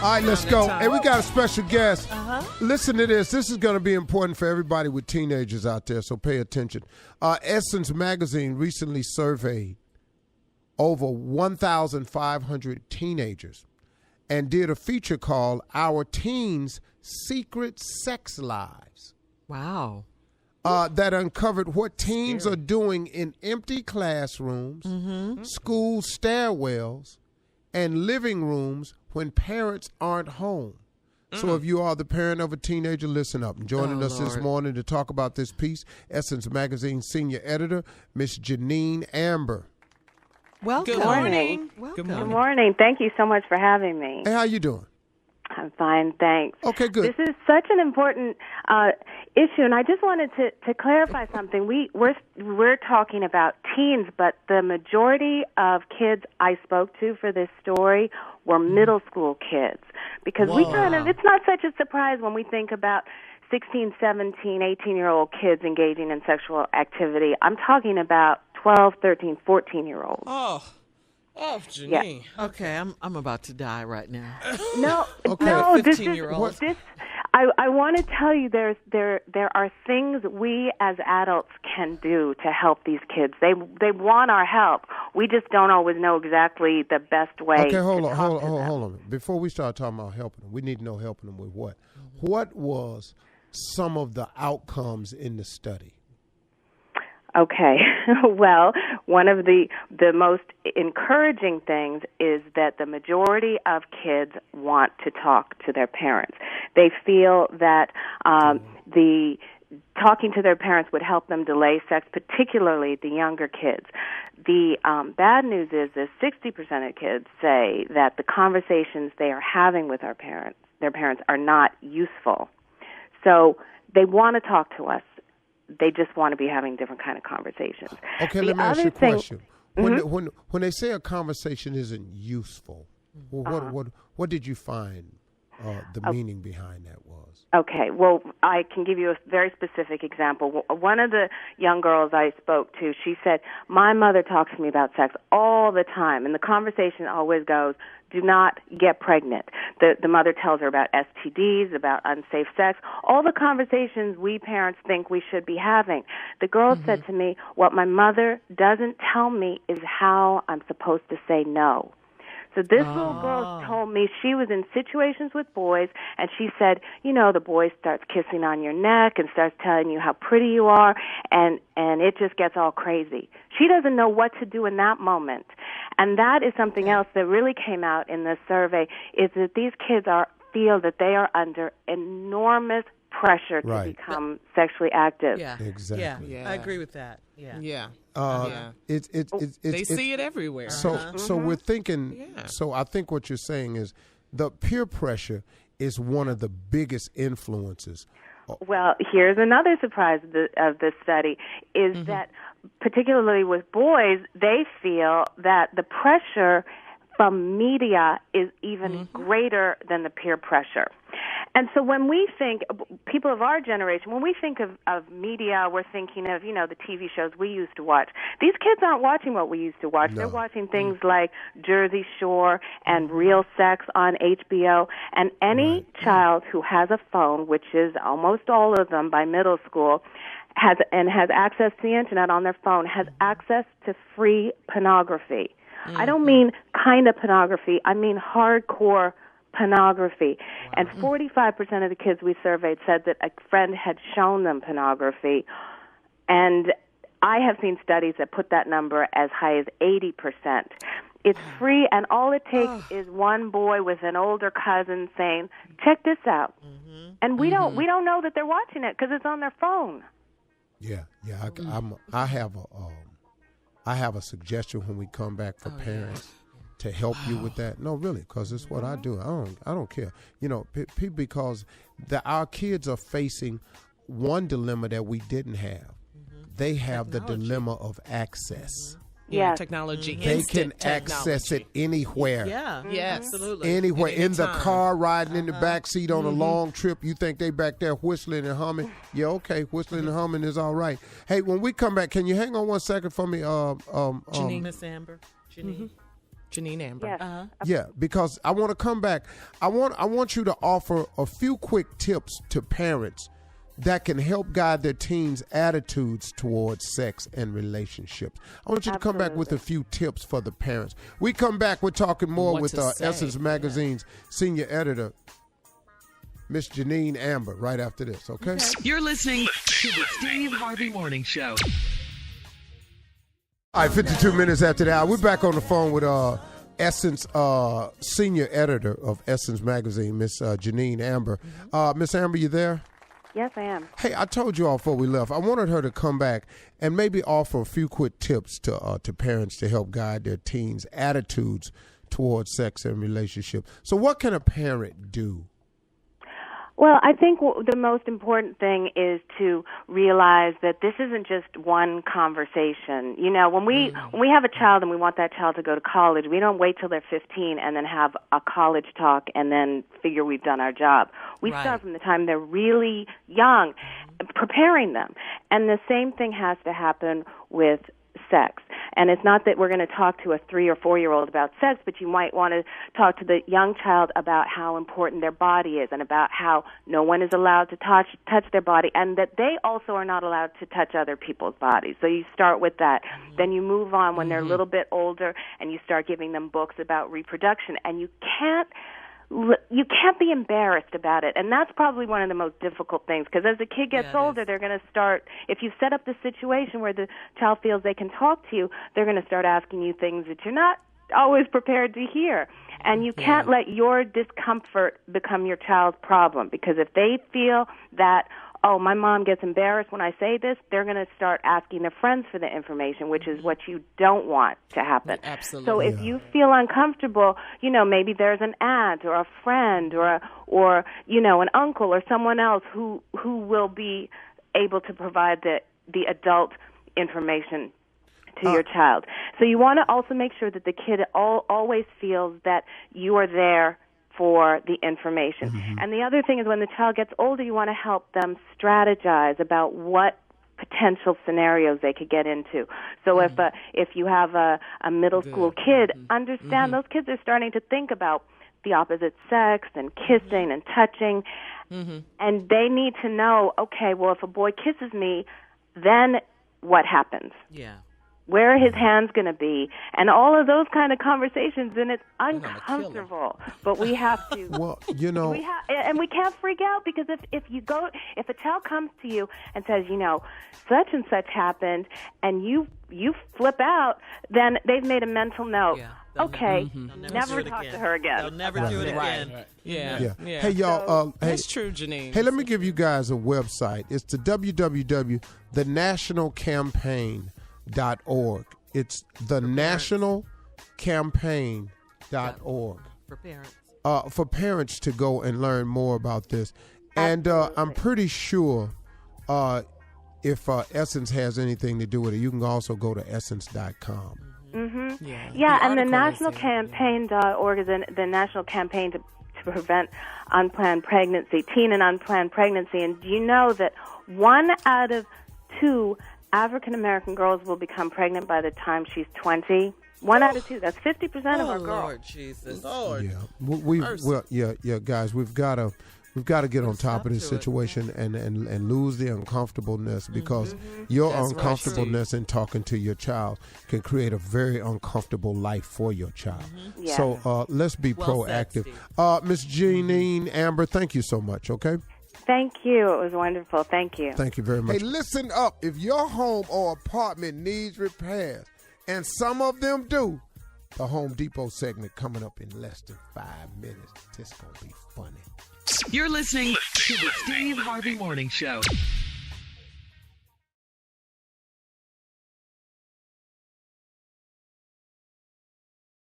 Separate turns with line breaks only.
All right, let's go. Hey, we got a special guest.
Uh-huh.
Listen to this. This is going to be important for everybody with teenagers out there, so pay attention. Essence Magazine recently surveyed over 1,500 teenagers and did a feature called Our Teens' Secret Sex Lives.
Wow.
That uncovered what teens are doing in empty classrooms, school stairwells, and living rooms when parents aren't home. So if you are the parent of a teenager, listen up. Joining us this morning to talk about this piece, Essence Magazine senior editor, Miss Jeannine Amber.
Welcome.
Good morning.
Welcome.
Good morning. Thank you so much for having me.
Hey, how you doing?
I'm fine, thanks.
Okay, good.
This is such an important issue, and I just wanted to clarify something. We're talking about teens, but the majority of kids I spoke to for this story were middle school kids, because it's not such a surprise when we think about 16, 17, 18-year-old kids engaging in sexual activity. I'm talking about 12, 13, 14-year-olds.
Oh, Jeannine.
Yeah. Okay, I'm about to die right now.
No,
Okay.
no, this is
15-year-old.
this. I want to tell you, there are things we as adults can do to help these kids. They want our help. We just don't always know exactly the best way.
Okay, hold
to talk to them.
on. Before we start talking about helping them, we need to know helping them with what. What was some of the outcomes in the study?
Okay. Well, one of the most encouraging things is that the majority of kids want to talk to their parents. They feel that the talking to their parents would help them delay sex, particularly the younger kids. The bad news is that 60% of kids say that the conversations they are having with their parents are not useful. So they want to talk to us. They just want to be having different kind of conversations.
Okay, let me ask you a question. When they say a conversation isn't useful, what did you find the meaning behind that was?
Okay, well, I can give you a very specific example. One of the young girls I spoke to, she said, my mother talks to me about sex all the time, and the conversation always goes, do not get pregnant. The mother tells her about STDs, about unsafe sex, all the conversations we parents think we should be having. The girl said to me, what my mother doesn't tell me is how I'm supposed to say no. So this little girl told me she was in situations with boys, and she said, the boy starts kissing on your neck and starts telling you how pretty you are, and it just gets all crazy. She doesn't know what to do in that moment. And that is something else that really came out in this survey, is that these kids feel that they are under enormous pressure to become sexually active.
Yeah,
exactly.
Yeah. I agree with that. Yeah.
They see it everywhere.
So we're thinking. Yeah. So I think what you're saying is the peer pressure is one of the biggest influences.
Well, here's another surprise of this study is that particularly with boys, they feel that the pressure from media is even greater than the peer pressure. And so when we think, people of our generation, when we think of media, we're thinking of, the TV shows we used to watch. These kids aren't watching what we used to watch. No. They're watching things like Jersey Shore and Real Sex on HBO. And any child who has a phone, which is almost all of them by middle school, has access to the internet on their phone, has access to free pornography. I don't mean kind of pornography. I mean hardcore pornography. And 45% of the kids we surveyed said that a friend had shown them pornography. And I have seen studies that put that number as high as 80%. It's free, and all it takes is one boy with an older cousin saying, check this out. And we don't know that they're watching it because it's on their phone.
Yeah. I have a suggestion when we come back for parents to help you with that. No, really, because it's what I do. I don't care. Because our kids are facing one dilemma that we didn't have. They have the dilemma of access.
Yeah, technology.
They can access it anywhere.
Yeah, absolutely.
Anywhere. In the car, riding in the back seat on a long trip. You think they back there whistling and humming? Yeah, okay, whistling and humming is all right. Hey, when we come back, can you hang on 1 second for me?
Jeannine, Miss Amber. Jeannine.
Jeannine Amber.
Yes.
Yeah, because I want to come back. I want you to offer a few quick tips to parents that can help guide their teens' attitudes towards sex and relationships. I want you to come back with a few tips for the parents. We come back, we're talking more with Essence Magazine's senior editor, Miss Jeannine Amber, right after this, okay?
You're listening to the Steve Harvey Morning Show.
All right, 52 minutes after that, we're back on the phone with Essence senior editor of Essence Magazine, Miss Jeannine Amber. Miss Amber, you there?
Yes, I am.
Hey, I told you all before we left, I wanted her to come back and maybe offer a few quick tips to parents to help guide their teens' attitudes towards sex and relationship. So what can a parent do?
Well, I think the most important thing is to realize that this isn't just one conversation. You know, when we have a child and we want that child to go to college, we don't wait till they're 15 and then have a college talk and then figure we've done our job. We start from the time they're really young, preparing them. And the same thing has to happen with sex. And it's not that we're going to talk to a 3 or 4-year-old about sex, but you might want to talk to the young child about how important their body is and about how no one is allowed to touch their body, and that they also are not allowed to touch other people's bodies. So you start with that. Then you move on when they're a little bit older and you start giving them books about reproduction, and you can't be embarrassed about it. And that's probably one of the most difficult things, because as the kid gets older, they're going to start, if you set up the situation where the child feels they can talk to you, they're going to start asking you things that you're not always prepared to hear. And you can't let your discomfort become your child's problem, because if they feel that, oh, my mom gets embarrassed when I say this, they're going to start asking their friends for the information, which is what you don't want to happen.
Absolutely.
So if you feel uncomfortable, you know, maybe there's an aunt or a friend or you know, an uncle or someone else who will be able to provide the adult information to your child. So you want to also make sure that the kid always feels that you are there for the information. And the other thing is, when the child gets older, you want to help them strategize about what potential scenarios they could get into. So if you have a middle school kid, understand those kids are starting to think about the opposite sex and kissing and touching, and they need to know, okay, well, if a boy kisses me, then what happens?
Yeah.
Where are his hands going to be? And all of those kind of conversations, and it's uncomfortable. But we have to.
Well, you know.
And we can't freak out, because if a child comes to you and says, you know, such and such happened, and you flip out, then they've made a mental note. Yeah. Okay, never talk to her again.
They'll never do it again.
Right. Yeah.
Hey, y'all.
That's true, Jeannine.
Hey, let me give you guys a website. It's the www.thenationalcampaign.org. It's thenationalcampaign.org.
For parents.
For parents to go and learn more about this. And I'm pretty sure if Essence has anything to do with it, you can also go to essence.com.
Yeah, and the nationalcampaign.org is the national campaign to prevent unplanned pregnancy, teen and unplanned pregnancy. And do you know that 1 out of 2 African-American girls will become pregnant by the time she's 20? 1 out of 2. That's 50% of our girls.
Lord Jesus. Lord.
Yeah. Guys, we've got to get on top of this situation and lose the uncomfortableness, because your uncomfortableness in talking to your child can create a very uncomfortable life for your child.
Yeah.
So let's be proactive. Miss Jeannine Amber, thank you so much, okay?
Thank you. It was wonderful. Thank you.
Thank you very much. Hey, listen up. If your home or apartment needs repairs, and some of them do, the Home Depot segment coming up in less than 5 minutes. This is going to be funny.
You're listening to the Steve Harvey Morning Show.